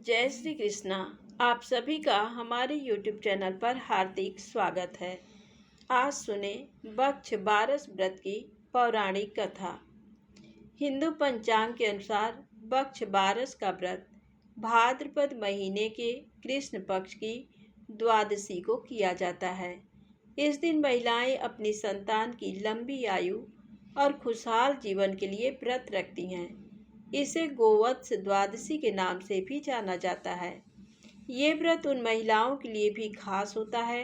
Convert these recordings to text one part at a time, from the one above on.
जय श्री कृष्णा। आप सभी का हमारे YouTube चैनल पर हार्दिक स्वागत है। आज सुने बक्ष बारस व्रत की पौराणिक कथा। हिंदू पंचांग के अनुसार बक्ष बारस का व्रत भाद्रपद महीने के कृष्ण पक्ष की द्वादशी को किया जाता है। इस दिन महिलाएं अपनी संतान की लंबी आयु और खुशहाल जीवन के लिए व्रत रखती हैं। इसे गोवत्स द्वादशी के नाम से भी जाना जाता है। ये व्रत उन महिलाओं के लिए भी खास होता है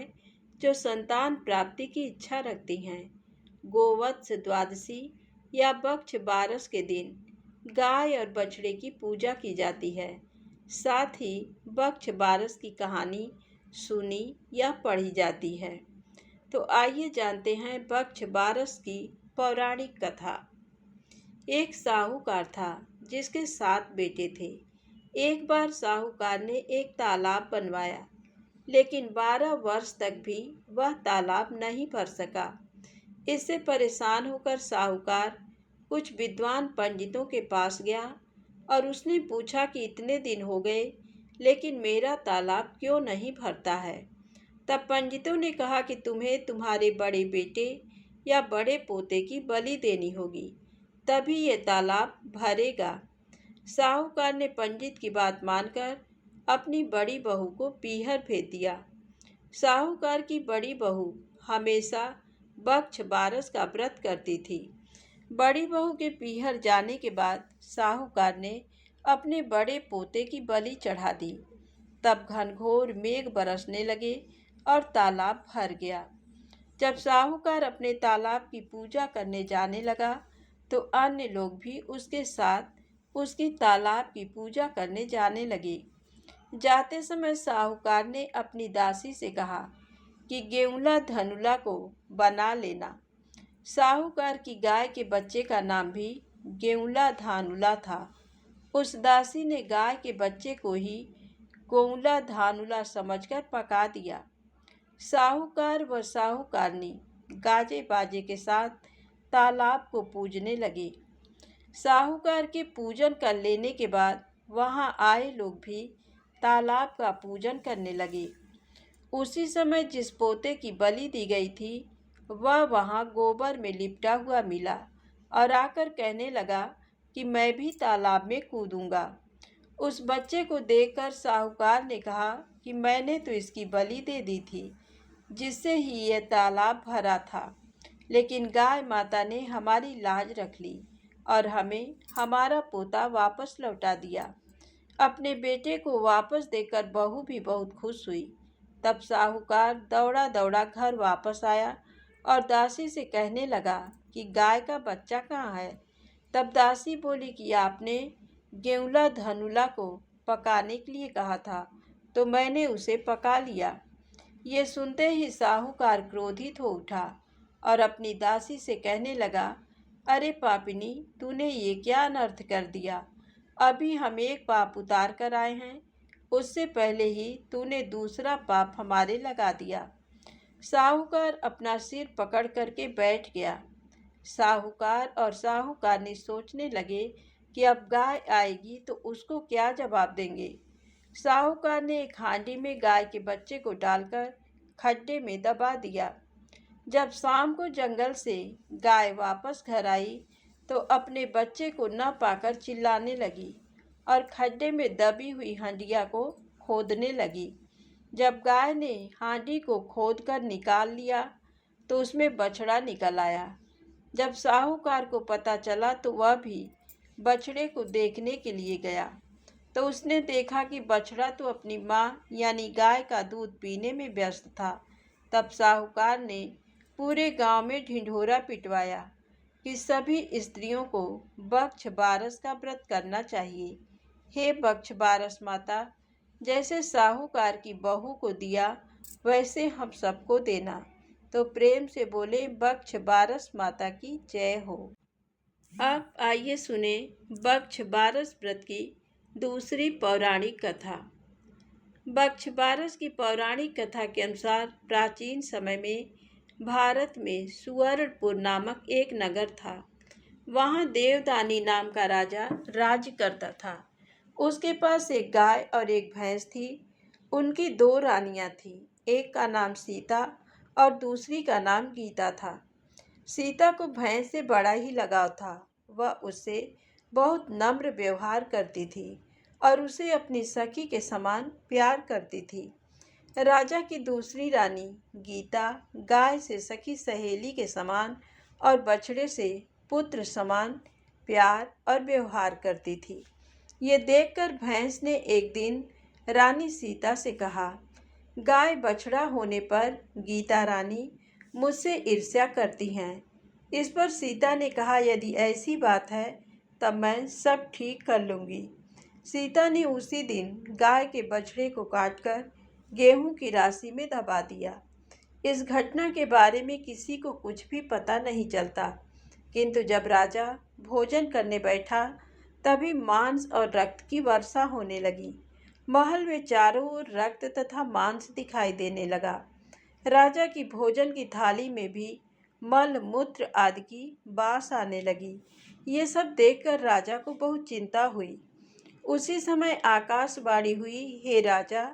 जो संतान प्राप्ति की इच्छा रखती हैं। गोवत्स द्वादशी या बक्ष बारस के दिन गाय और बछड़े की पूजा की जाती है। साथ ही बक्ष बारस की कहानी सुनी या पढ़ी जाती है। तो आइए जानते हैं बक्ष बारस की पौराणिक कथा। एक साहूकार था जिसके 7 बेटे थे। एक बार साहूकार ने एक तालाब बनवाया, लेकिन 12 वर्ष तक भी वह तालाब नहीं भर सका। इससे परेशान होकर साहूकार कुछ विद्वान पंडितों के पास गया और उसने पूछा कि इतने दिन हो गए लेकिन मेरा तालाब क्यों नहीं भरता है। तब पंडितों ने कहा कि तुम्हें तुम्हारे बड़े बेटे या बड़े पोते की बलि देनी होगी, तभी ये तालाब भरेगा। साहूकार ने पंडित की बात मानकर अपनी बड़ी बहू को पीहर भेज दिया। साहूकार की बड़ी बहू हमेशा बक्ष बारस का व्रत करती थी। बड़ी बहू के पीहर जाने के बाद साहूकार ने अपने बड़े पोते की बलि चढ़ा दी। तब घनघोर मेघ बरसने लगे और तालाब भर गया। जब साहूकार अपने तालाब की पूजा करने जाने लगा तो अन्य लोग भी उसके साथ उसकी तालाब की पूजा करने जाने लगे। जाते समय साहूकार ने अपनी दासी से कहा कि गेउला धनुला को बना लेना। साहूकार की गाय के बच्चे का नाम भी गेउला धानुला था। उस दासी ने गाय के बच्चे को ही गोउला धानुला समझकर पका दिया। साहूकार व साहूकारनी गाजे बाजे के साथ तालाब को पूजने लगे। साहूकार के पूजन कर लेने के बाद वहां आए लोग भी तालाब का पूजन करने लगे। उसी समय जिस पोते की बलि दी गई थी वह वहां गोबर में लिपटा हुआ मिला और आकर कहने लगा कि मैं भी तालाब में कूदूंगा। उस बच्चे को देखकर साहूकार ने कहा कि मैंने तो इसकी बलि दे दी थी, जिससे ही यह तालाब भरा था, लेकिन गाय माता ने हमारी लाज रख ली और हमें हमारा पोता वापस लौटा दिया। अपने बेटे को वापस देकर बहू भी बहुत खुश हुई। तब साहूकार दौड़ा दौड़ा घर वापस आया और दासी से कहने लगा कि गाय का बच्चा कहाँ है। तब दासी बोली कि आपने गेउला धनुला को पकाने के लिए कहा था, तो मैंने उसे पका लिया। ये सुनते ही साहूकार क्रोधित हो उठा और अपनी दासी से कहने लगा, अरे पापिनी, तूने ये क्या अनर्थ कर दिया। अभी हम एक पाप उतार कर आए हैं, उससे पहले ही तूने दूसरा पाप हमारे लगा दिया। साहूकार अपना सिर पकड़ करके बैठ गया। साहूकार और साहूकारनी सोचने लगे कि अब गाय आएगी तो उसको क्या जवाब देंगे। साहूकार ने एक हांडी में गाय के बच्चे को डालकर खड्डे में दबा दिया। जब शाम को जंगल से गाय वापस घर आई तो अपने बच्चे को न पाकर चिल्लाने लगी और खड्डे में दबी हुई हंडिया को खोदने लगी। जब गाय ने हांडी को खोदकर निकाल लिया तो उसमें बछड़ा निकल आया। जब साहूकार को पता चला तो वह भी बछड़े को देखने के लिए गया, तो उसने देखा कि बछड़ा तो अपनी माँ यानी गाय का दूध पीने में व्यस्त था। तब साहूकार ने पूरे गांव में ढिंढोरा पिटवाया कि सभी स्त्रियों को बक्ष बारस का व्रत करना चाहिए। हे बक्ष बारस माता, जैसे साहूकार की बहू को दिया वैसे हम सबको देना। तो प्रेम से बोले बक्ष बारस माता की जय हो। अब आइए सुने बक्ष बारस व्रत की दूसरी पौराणिक कथा। बक्ष बारस की पौराणिक कथा के अनुसार प्राचीन समय में भारत में सुवर्णपुर नामक एक नगर था। वहाँ देवदानी नाम का राजा राज्य करता था। उसके पास एक गाय और एक भैंस थी। उनकी दो रानियां थीं। एक का नाम सीता और दूसरी का नाम गीता था। सीता को भैंस से बड़ा ही लगाव था। वह उससे बहुत नम्र व्यवहार करती थी और उसे अपनी सखी के समान प्यार करती थी। राजा की दूसरी रानी गीता गाय से सखी सहेली के समान और बछड़े से पुत्र समान प्यार और व्यवहार करती थी। ये देखकर भैंस ने एक दिन रानी सीता से कहा, गाय बछड़ा होने पर गीता रानी मुझसे ईर्ष्या करती हैं। इस पर सीता ने कहा, यदि ऐसी बात है तब मैं सब ठीक कर लूँगी। सीता ने उसी दिन गाय के बछड़े को काटकर गेहूं की राशि में दबा दिया। इस घटना के बारे में किसी को कुछ भी पता नहीं चलता, किंतु जब राजा भोजन करने बैठा तभी मांस और रक्त की वर्षा होने लगी। महल में चारों ओर रक्त तथा मांस दिखाई देने लगा। राजा की भोजन की थाली में भी मल मूत्र आदि की बास आने लगी। ये सब देखकर राजा को बहुत चिंता हुई। उसी समय आकाशवाणी हुई, हे राजा,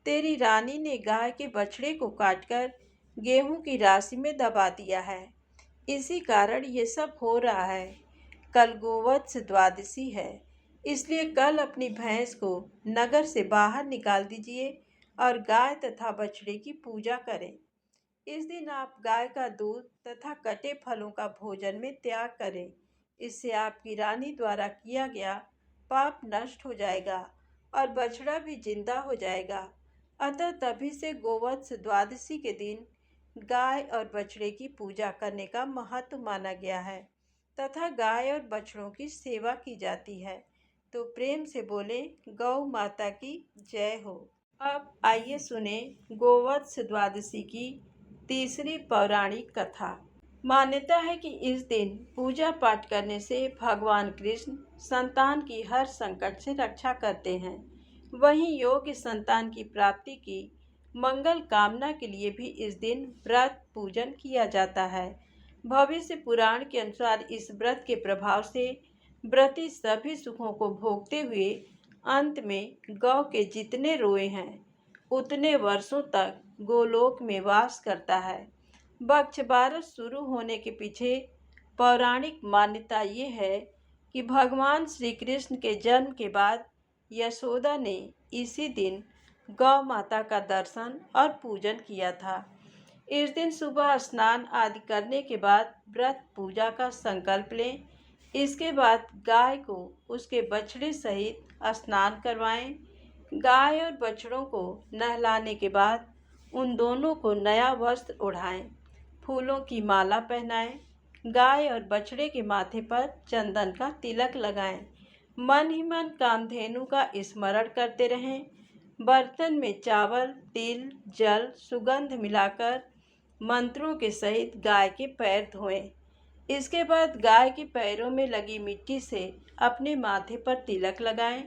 तेरी रानी ने गाय के बछड़े को काटकर गेहूं की राशि में दबा दिया है। इसी कारण ये सब हो रहा है। कल गोवत्स द्वादशी है, इसलिए कल अपनी भैंस को नगर से बाहर निकाल दीजिए और गाय तथा बछड़े की पूजा करें। इस दिन आप गाय का दूध तथा कटे फलों का भोजन में त्याग करें। इससे आपकी रानी द्वारा किया गया पाप नष्ट हो जाएगा और बछड़ा भी जिंदा हो जाएगा। अतः तभी से गोवत्स द्वादशी के दिन गाय और बछड़े की पूजा करने का महत्व माना गया है तथा गाय और बछड़ों की सेवा की जाती है। तो प्रेम से बोले, गौ माता की जय हो। अब आइए सुने गोवत्स द्वादशी की तीसरी पौराणिक कथा। मान्यता है कि इस दिन पूजा पाठ करने से भगवान कृष्ण संतान की हर संकट से रक्षा करते हैं। वहीं योग्य संतान की प्राप्ति की मंगल कामना के लिए भी इस दिन व्रत पूजन किया जाता है। भविष्य पुराण के अनुसार इस व्रत के प्रभाव से व्रती सभी सुखों को भोगते हुए अंत में गौ के जितने रोए हैं उतने वर्षों तक गोलोक में वास करता है। वक्ष बारस शुरू होने के पीछे पौराणिक मान्यता ये है कि भगवान श्री कृष्ण के जन्म के बाद यशोदा ने इसी दिन गौ माता का दर्शन और पूजन किया था। इस दिन सुबह स्नान आदि करने के बाद व्रत पूजा का संकल्प लें। इसके बाद गाय को उसके बछड़े सहित स्नान करवाएं। गाय और बछड़ों को नहलाने के बाद उन दोनों को नया वस्त्र ओढ़ाएं, फूलों की माला पहनाएं, गाय और बछड़े के माथे पर चंदन का तिलक लगाएं, मन ही मन कामधेनु का स्मरण करते रहें। बर्तन में चावल, तिल, जल, सुगंध मिलाकर मंत्रों के सहित गाय के पैर धोएं। इसके बाद गाय के पैरों में लगी मिट्टी से अपने माथे पर तिलक लगाएं।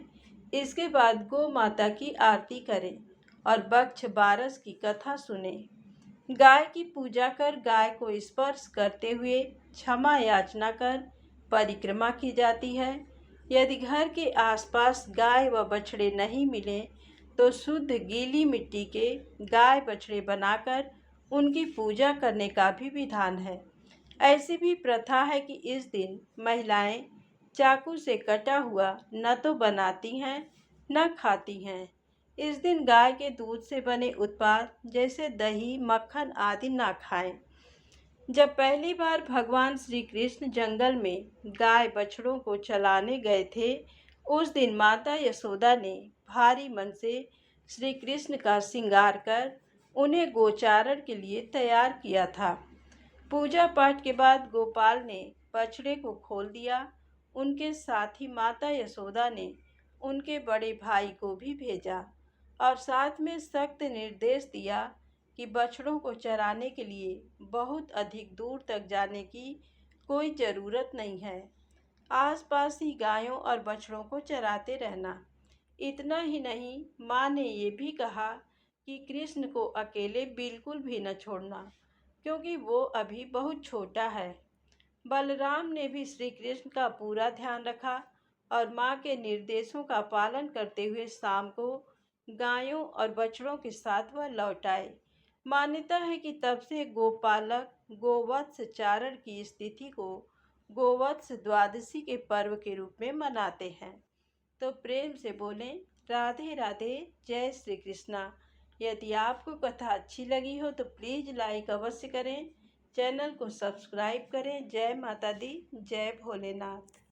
इसके बाद गौ माता की आरती करें और वक्ष बारस की कथा सुने। गाय की पूजा कर गाय को स्पर्श करते हुए क्षमा याचना कर परिक्रमा की जाती है। यदि घर के आसपास गाय व बछड़े नहीं मिले तो शुद्ध गीली मिट्टी के गाय बछड़े बनाकर उनकी पूजा करने का भी विधान है। ऐसी भी प्रथा है कि इस दिन महिलाएं चाकू से कटा हुआ न तो बनाती हैं न खाती हैं। इस दिन गाय के दूध से बने उत्पाद जैसे दही, मक्खन आदि ना खाएं। जब पहली बार भगवान श्री कृष्ण जंगल में गाय बछड़ों को चलाने गए थे, उस दिन माता यशोदा ने भारी मन से श्री कृष्ण का श्रृंगार कर उन्हें गोचारण के लिए तैयार किया था। पूजा पाठ के बाद गोपाल ने बछड़े को खोल दिया। उनके साथ ही माता यशोदा ने उनके बड़े भाई को भी भेजा और साथ में सख्त निर्देश दिया कि बछड़ों को चराने के लिए बहुत अधिक दूर तक जाने की कोई ज़रूरत नहीं है। आसपास ही गायों और बछड़ों को चराते रहना। इतना ही नहीं, माँ ने ये भी कहा कि कृष्ण को अकेले बिल्कुल भी न छोड़ना, क्योंकि वो अभी बहुत छोटा है। बलराम ने भी श्री कृष्ण का पूरा ध्यान रखा और माँ के निर्देशों का पालन करते हुए शाम को गायों और बछड़ों के साथ वह लौट आए। मान्यता है कि तब से गोपालक गोवत्स चारण की इस तिथि को गोवत्स द्वादशी के पर्व के रूप में मनाते हैं। तो प्रेम से बोलें राधे राधे, जय श्री कृष्णा। यदि आपको कथा अच्छी लगी हो तो प्लीज़ लाइक अवश्य करें, चैनल को सब्सक्राइब करें। जय माता दी, जय भोलेनाथ।